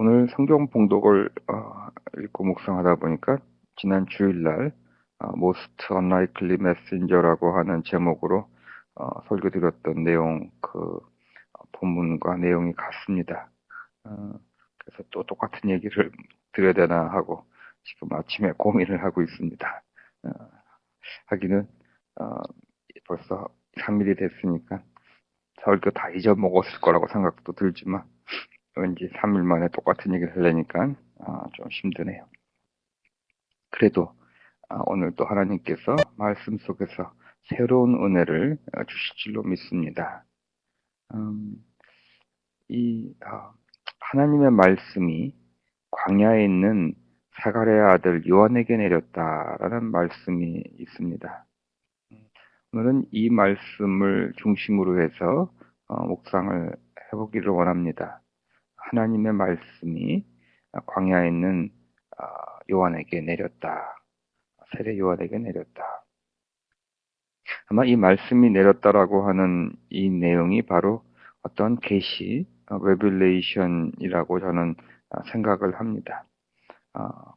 오늘 성경 봉독을 읽고 묵상하다 보니까 지난 주일날 Most Unlikely Messenger라고 하는 제목으로 설교드렸던 내용 본문과 내용이 같습니다. 그래서 또 똑같은 얘기를 드려야 되나 하고 지금 아침에 고민을 하고 있습니다. 어, 하기는 어, 벌써 3일이 됐으니까 설교 다 잊어먹었을 거라고 생각도 들지만 왠지 3일 만에 똑같은 얘기를 하려니까 좀 힘드네요. 그래도 오늘 또 하나님께서 말씀 속에서 새로운 은혜를 주실 줄로 믿습니다. 음, 하나님의 말씀이 광야에 있는 사가랴의 아들 요한에게 내렸다라는 말씀이 있습니다. 오늘은 이 말씀을 중심으로 해서 묵상을 해보기를 원합니다. 하나님의 말씀이 광야에 있는 요한에게 내렸다. 세례 요한에게 내렸다. 아마 이 말씀이 내렸다라고 하는 이 내용이 바로 어떤 계시, 레뷸레이션이라고 저는 생각을 합니다.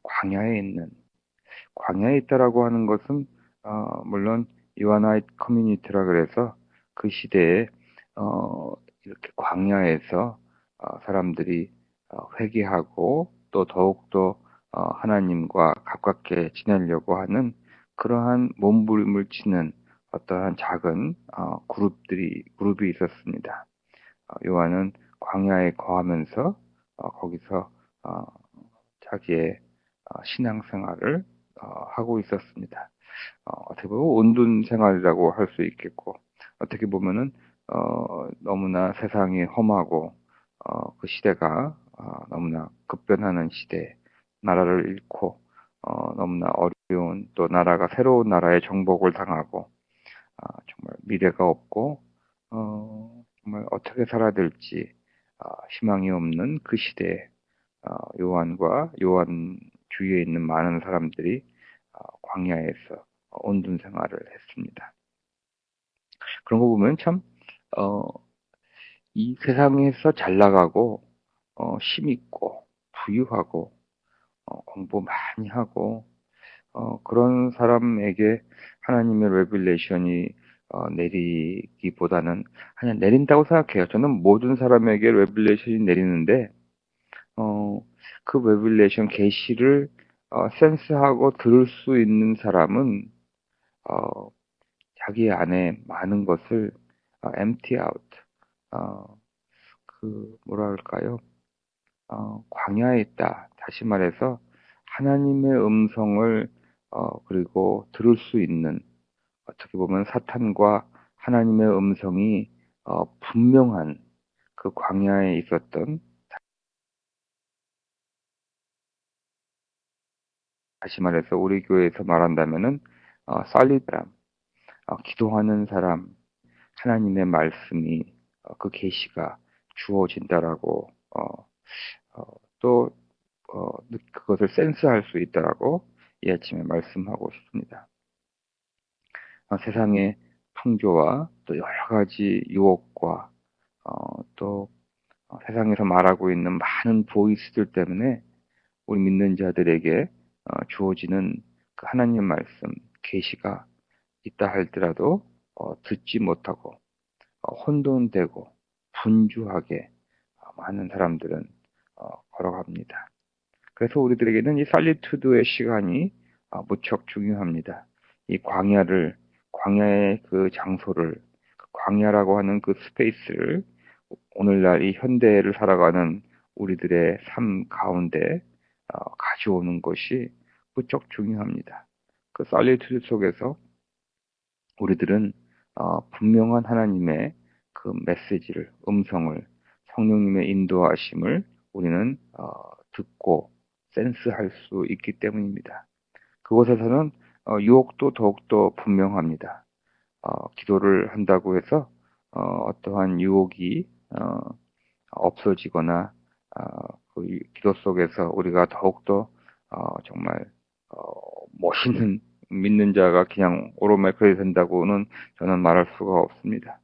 광야에 있는, 광야에 있다라고 하는 것은 물론 요한하이트 커뮤니티라 그래서 그 시대에 이렇게 광야에서 사람들이 회개하고 또 더욱더 하나님과 가깝게 지내려고 하는 그러한 몸부림을 치는 어떠한 작은 그룹이 있었습니다. 요한은 광야에 거하면서 거기서 어, 자기의 신앙생활을 하고 있었습니다. 어떻게 보면 온둔 생활이라고 할 수 있겠고, 어떻게 보면은 너무나 세상이 험하고 그 시대가 너무나 급변하는 시대, 나라를 잃고 너무나 어려운 또 나라가 새로운 나라에 정복을 당하고 정말 미래가 없고 정말 어떻게 살아야 될지 희망이 없는 그 시대에 요한과 요한 주위에 있는 많은 사람들이 광야에서 온둔 생활을 했습니다. 그런 거 보면 참, 어, 이 세상에서 잘 나가고, 힘있고, 부유하고, 공부 많이 하고, 그런 사람에게 하나님의 레뷸레이션이 내리기보다는 그냥 내린다고 생각해요. 저는 모든 사람에게 레뷸레이션이 내리는데, 어, 그 레뷸레이션 계시를 센스하고 들을 수 있는 사람은 어, 자기 안에 많은 것을 empty out, 어, 뭐라 할까요? 광야에 있다. 다시 말해서 하나님의 음성을 그리고 들을 수 있는 어떻게 보면 사탄과 하나님의 음성이 분명한 그 광야에 있었던 다시 말해서 우리 교회에서 말한다면은 살리 사람, 기도하는 사람, 하나님의 말씀이 그 계시가 주어진다라고 어, 또 그것을 센스할 수 있다라고 이 아침에 말씀하고 싶습니다. 세상의 풍조와 또 여러 가지 유혹과 또 세상에서 말하고 있는 많은 보이스들 때문에 우리 믿는 자들에게 주어지는 그 하나님 말씀 계시가 있다 할지라도 듣지 못하고 혼돈되고 분주하게 많은 사람들은 걸어갑니다. 그래서 우리들에게는 이 살리투드의 시간이 무척 중요합니다. 이 광야의 그 장소를, 그 광야라고 하는 그 스페이스를 오늘날 이 현대를 살아가는 우리들의 삶 가운데 가져오는 것이 무척 중요합니다. 그 살리투드 속에서 우리들은 분명한 하나님의 그 메시지를, 음성을, 성령님의 인도하심을 우리는 듣고 센스할 수 있기 때문입니다. 그곳에서는 유혹도 더욱더 분명합니다. 기도를 한다고 해서 어떠한 유혹이 없어지거나 그 기도 속에서 우리가 더욱더 정말 멋있는 믿는 자가 그냥 오로말 그래야 된다고는 저는 말할 수가 없습니다.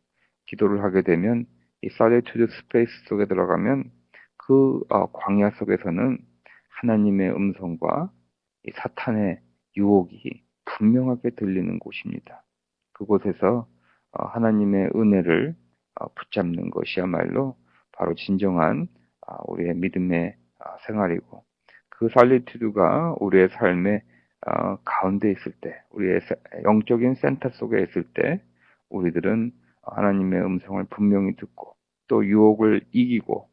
기도를 하게 되면 이 솔리투드 스페이스 속에 들어가면 그 광야 속에서는 하나님의 음성과 이 사탄의 유혹이 분명하게 들리는 곳입니다. 그곳에서 하나님의 은혜를 붙잡는 것이야말로 바로 진정한 우리의 믿음의 생활이고, 그 살리튜드가 우리의 삶의 가운데 있을 때, 우리의 영적인 센터 속에 있을 때 우리들은 하나님의 음성을 분명히 듣고 또 유혹을 이기고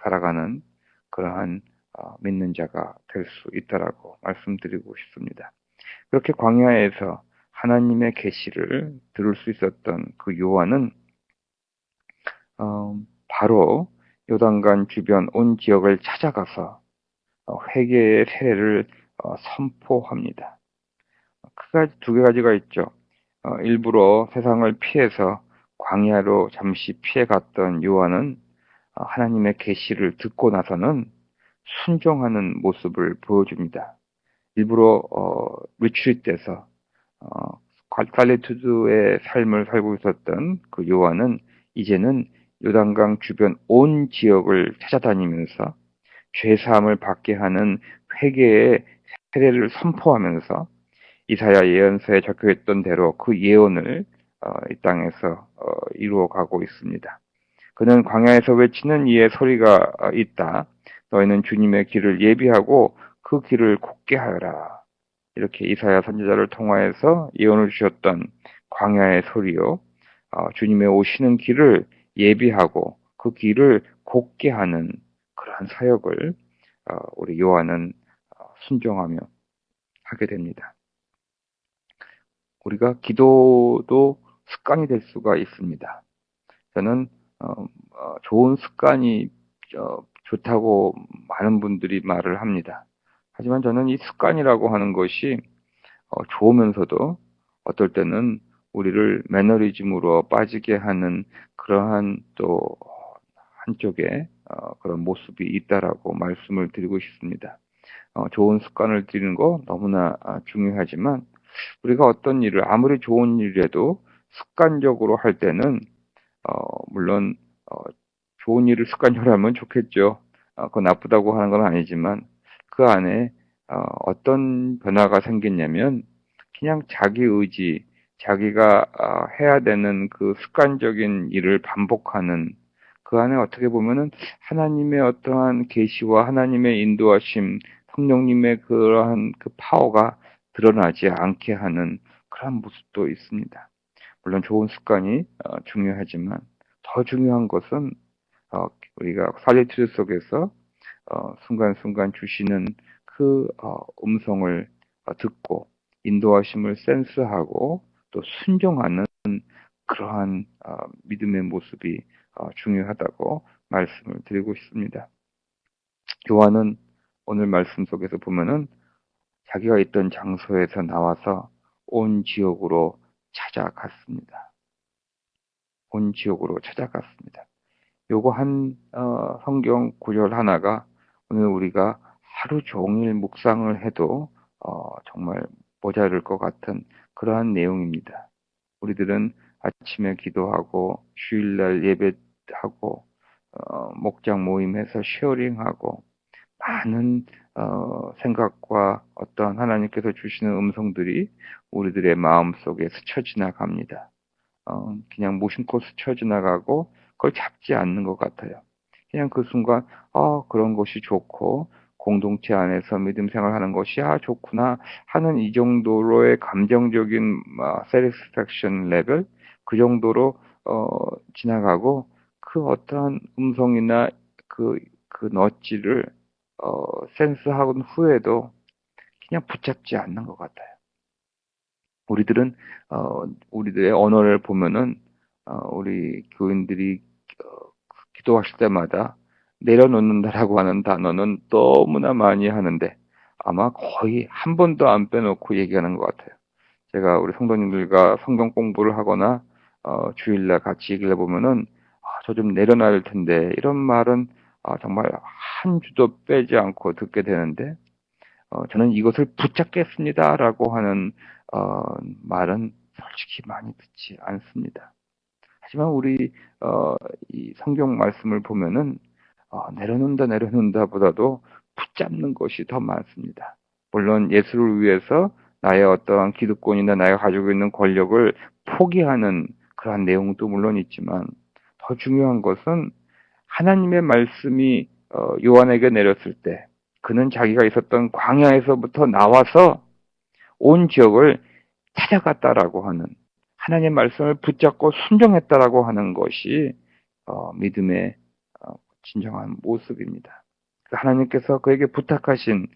살아가는 그러한 믿는 자가 될 수 있다라고 말씀드리고 싶습니다. 그렇게 광야에서 하나님의 계시를 들을 수 있었던 그 요한은 바로 요단강 주변 온 지역을 찾아가서 회개의 세례를 선포합니다. 크게 두 가지가 있죠. 일부러 세상을 피해서 광야로 잠시 피해갔던 요한은 하나님의 계시를 듣고 나서는 순종하는 모습을 보여줍니다. 일부러 리트리트에서 갈레투드의 삶을 살고 있었던 그 요한은 이제는 요단강 주변 온 지역을 찾아다니면서 죄사함을 받게 하는 회개의 세례를 선포하면서 이사야 예언서에 적혀있던 대로 그 예언을 이 땅에서 이루어가고 있습니다. 그는 광야에서 외치는 이의 소리가 있다. 너희는 주님의 길을 예비하고 그 길을 곧게 하여라. 이렇게 이사야 선지자를 통하여서 예언을 주셨던 광야의 소리요. 주님의 오시는 길을 예비하고 그 길을 곧게 하는 그러한 사역을 우리 요한은 순종하며 하게 됩니다. 우리가 기도도 습관이 될 수가 있습니다. 저는 좋은 습관이 좋다고 많은 분들이 말을 합니다. 하지만 저는 이 습관이라고 하는 것이 좋으면서도 어떨 때는 우리를 매너리즘으로 빠지게 하는 그러한 또 한쪽에 그런 모습이 있다라고 말씀을 드리고 싶습니다. 좋은 습관을 들이는 거 너무나 중요하지만 우리가 어떤 일을 아무리 좋은 일이라도 습관적으로 할 때는 물론 좋은 일을 습관적으로 하면 좋겠죠. 그건 나쁘다고 하는 건 아니지만 그 안에 어떤 변화가 생겼냐면 그냥 자기 의지, 자기가 해야 되는 그 습관적인 일을 반복하는 그 안에 어떻게 보면은 하나님의 어떠한 계시와 하나님의 인도하심, 성령님의 그러한 그 파워가 드러나지 않게 하는 그런 모습도 있습니다. 물론 좋은 습관이 중요하지만 더 중요한 것은 우리가 살리트리 속에서 순간순간 주시는 그 음성을 듣고 인도하심을 센스하고 또 순종하는 그러한 믿음의 모습이 중요하다고 말씀을 드리고 싶습니다. 요한은 오늘 말씀 속에서 보면은 자기가 있던 장소에서 나와서 온 지역으로 찾아갔습니다. 온 지역으로 찾아갔습니다. 요거 한 성경 구절 하나가 오늘 우리가 하루 종일 묵상을 해도 정말 모자랄 것 같은 그러한 내용입니다. 우리들은 아침에 기도하고 주일날 예배하고 목장 모임에서 쉐어링하고 많은 생각과 어떤 하나님께서 주시는 음성들이 우리들의 마음속에 스쳐 지나갑니다. 그냥 무심코 스쳐 지나가고 그걸 잡지 않는 것 같아요. 그냥 그 순간 그런 것이 좋고 공동체 안에서 믿음 생활하는 것이 좋구나 하는 이 정도로의 감정적인 satisfaction 레벨 그 정도로 지나가고 그 어떠한 음성이나 그 너지를 센스하고 후에도 그냥 붙잡지 않는 것 같아요. 우리들은 우리들의 언어를 보면은 우리 교인들이 기도하실 때마다 내려놓는다라고 하는 단어는 너무나 많이 하는데 아마 거의 한 번도 안 빼놓고 얘기하는 것 같아요. 제가 우리 성도님들과 성경 공부를 하거나 주일날 같이 얘기를 해보면은 저 좀 내려놔야 될 텐데 이런 말은 정말 한 주도 빼지 않고 듣게 되는데 저는 이것을 붙잡겠습니다라고 하는 말은 솔직히 많이 듣지 않습니다. 하지만 우리 이 성경 말씀을 보면은 내려놓는다 보다도 붙잡는 것이 더 많습니다. 물론 예수를 위해서 나의 어떠한 기득권이나 내가 가지고 있는 권력을 포기하는 그러한 내용도 물론 있지만 더 중요한 것은 하나님의 말씀이 요한에게 내렸을 때 그는 자기가 있었던 광야에서부터 나와서 온 지역을 찾아갔다라고 하는 하나님의 말씀을 붙잡고 순종했다라고 하는 것이 믿음의 진정한 모습입니다. 하나님께서 그에게 부탁하신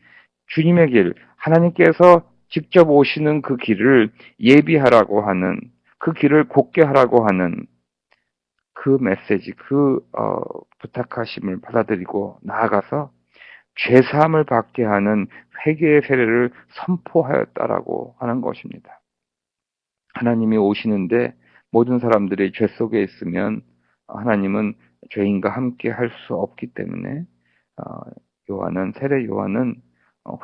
주님의 길, 하나님께서 직접 오시는 그 길을 예비하라고 하는 그 길을 곧게 하라고 하는 그 메시지, 부탁하심을 받아들이고 나아가서 죄사함을 받게 하는 회개의 세례를 선포하였다라고 하는 것입니다. 하나님이 오시는데 모든 사람들이 죄 속에 있으면 하나님은 죄인과 함께 할 수 없기 때문에 세례 요한은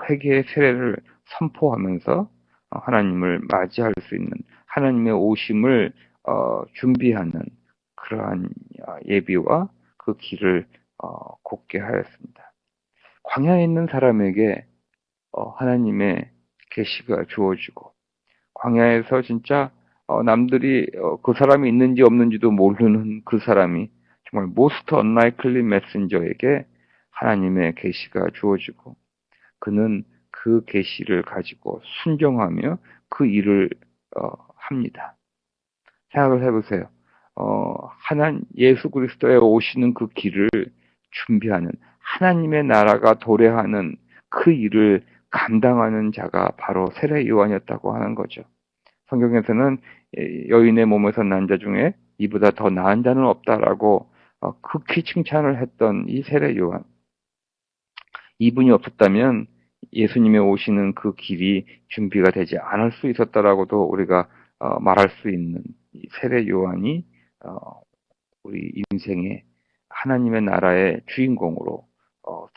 회개의 세례를 선포하면서 하나님을 맞이할 수 있는 하나님의 오심을 준비하는 그러한 예비와 그 길을 곧게 하였습니다. 광야에 있는 사람에게 하나님의 계시가 주어지고 광야에서 진짜 남들이 그 사람이 있는지 없는지도 모르는 그 사람이 정말 most unlikely messenger에게 하나님의 계시가 주어지고 그는 그 계시를 가지고 순종하며 그 일을 합니다. 생각을 해보세요. 예수 그리스도의 오시는 그 길을 준비하는 하나님의 나라가 도래하는 그 일을 감당하는 자가 바로 세례 요한이었다고 하는 거죠. 성경에서는 여인의 몸에서 난 자 중에 이보다 더 나은 자는 없다라고 극히 칭찬을 했던 이 세례 요한. 이분이 없었다면 예수님의 오시는 그 길이 준비가 되지 않을 수 있었다라고도 우리가 말할 수 있는 이 세례 요한이 우리 인생의 하나님의 나라의 주인공으로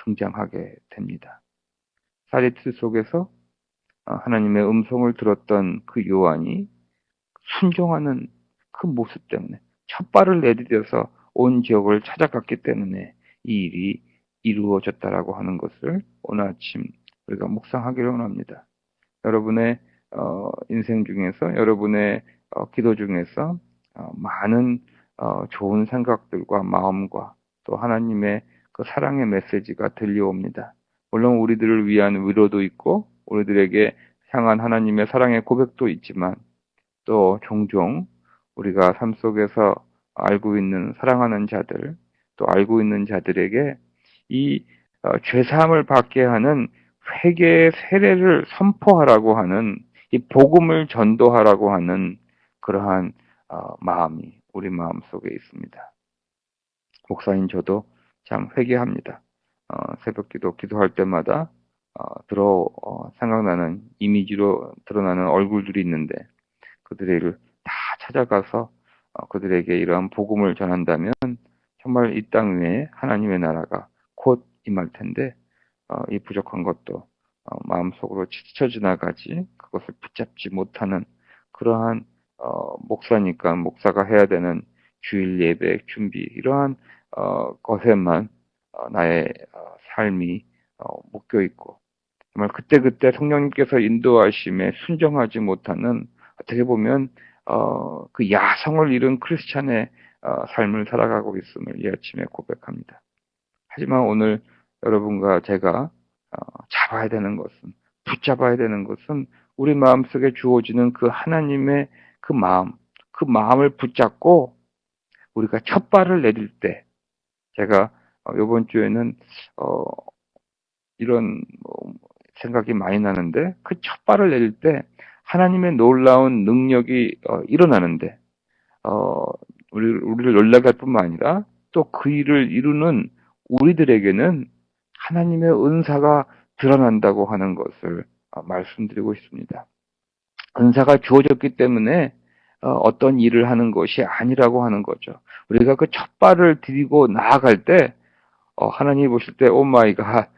등장하게 됩니다. 사리트 속에서 하나님의 음성을 들었던 그 요한이 순종하는 그 모습 때문에 첫 발을 내디뎌서 온 지역을 찾아갔기 때문에 이 일이 이루어졌다라고 하는 것을 오늘 아침 우리가 묵상하기를 원합니다. 여러분의 인생 중에서 여러분의 기도 중에서 많은 좋은 생각들과 마음과 또 하나님의 그 사랑의 메시지가 들려옵니다. 물론 우리들을 위한 위로도 있고 우리들에게 향한 하나님의 사랑의 고백도 있지만 또 종종 우리가 삶 속에서 알고 있는 사랑하는 자들 또 알고 있는 자들에게 이 죄사함을 받게 하는 회개의 세례를 선포하라고 하는 이 복음을 전도하라고 하는 그러한 마음이 우리 마음 속에 있습니다. 목사인 저도 참 회개합니다. 새벽기도 기도할 때마다 생각나는 이미지로 드러나는 얼굴들이 있는데 그들을 다 찾아가서 그들에게 이러한 복음을 전한다면 정말 이 땅 위에 하나님의 나라가 곧 임할 텐데 이 부족한 것도 마음속으로 지쳐 지나가지 그것을 붙잡지 못하는 그러한 목사니까 목사가 해야 되는 주일 예배 준비 이러한 것에만 나의 삶이 묶여 있고 정말 그때그때 성령님께서 인도하심에 순종하지 못하는 어떻게 보면 그 야성을 잃은 크리스찬의 삶을 살아가고 있음을 이 아침에 고백합니다. 하지만 오늘 여러분과 제가 잡아야 되는 것은 붙잡아야 되는 것은 우리 마음속에 주어지는 그 하나님의 그 마음을 붙잡고 우리가 첫 발을 내딜 때 제가 이번 주에는 이런 생각이 많이 나는데 그 첫 발을 내릴 때 하나님의 놀라운 능력이 일어나는데 우리를 놀라게 할 뿐만 아니라 또 그 일을 이루는 우리들에게는 하나님의 은사가 드러난다고 하는 것을 말씀드리고 싶습니다. 은사가 주어졌기 때문에 어떤 일을 하는 것이 아니라고 하는 거죠. 우리가 그 첫 발을 디디고 나아갈 때 하나님이 보실 때 오 마이 갓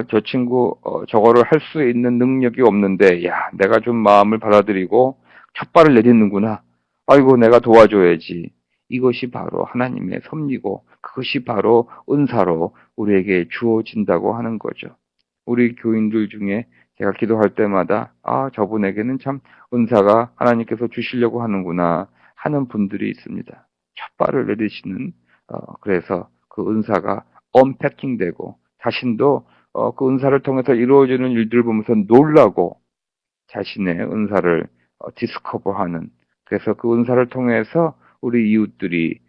저 친구 저거를 할 수 있는 능력이 없는데 야 내가 좀 마음을 받아들이고 첫 발을 내딛는구나. 아이고 내가 도와줘야지. 이것이 바로 하나님의 섭리고 그것이 바로 은사로 우리에게 주어진다고 하는 거죠. 우리 교인들 중에 제가 기도할 때마다 저분에게는 참 은사가 하나님께서 주시려고 하는구나 하는 분들이 있습니다. 첫발을 내디시는 그래서 그 은사가 언패킹되고 자신도 그 은사를 통해서 이루어지는 일들을 보면서 놀라고 자신의 은사를 디스커버하는 그래서 그 은사를 통해서 우리 이웃들에게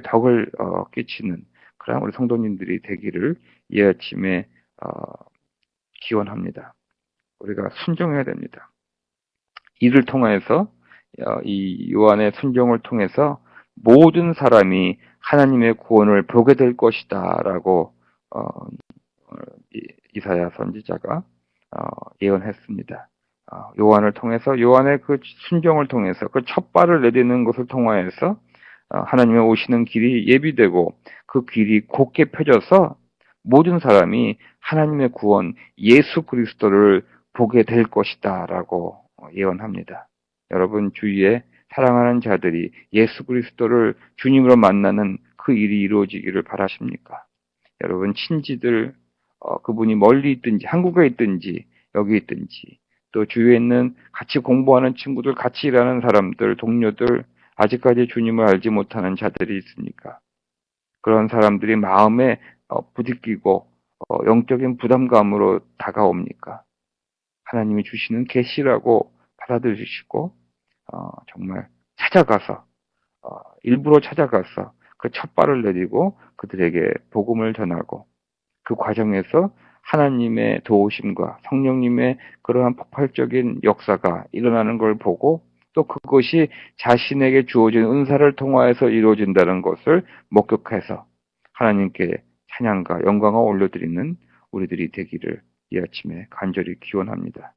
덕을 끼치는 그런 우리 성도님들이 되기를 이 아침에 어, 기원합니다. 우리가 순종해야 됩니다. 이를 통해서 이 요한의 순종을 통해서 모든 사람이 하나님의 구원을 보게 될 것이다라고 이사야 선지자가 예언했습니다. 요한을 통해서 요한의 그 순종을 통해서 그 첫 발을 내딛는 것을 통하여서 하나님의 오시는 길이 예비되고 그 길이 곧게 펴져서 모든 사람이 하나님의 구원 예수 그리스도를 보게 될 것이다라고 예언합니다. 여러분 주위에 사랑하는 자들이 예수 그리스도를 주님으로 만나는 그 일이 이루어지기를 바라십니까? 여러분 친지들 그분이 멀리 있든지 한국에 있든지 여기 있든지 또 주위에 있는 같이 공부하는 친구들, 같이 일하는 사람들, 동료들 아직까지 주님을 알지 못하는 자들이 있으니까 그런 사람들이 마음에 부딪히고 영적인 부담감으로 다가옵니까? 하나님이 주시는 계시라고 받아들이시고 정말 찾아가서 일부러 찾아가서 그 첫 발을 내디고 그들에게 복음을 전하고 그 과정에서 하나님의 도우심과 성령님의 그러한 폭발적인 역사가 일어나는 걸 보고 또 그것이 자신에게 주어진 은사를 통하여서 이루어진다는 것을 목격해서 하나님께 찬양과 영광을 올려드리는 우리들이 되기를 이 아침에 간절히 기원합니다.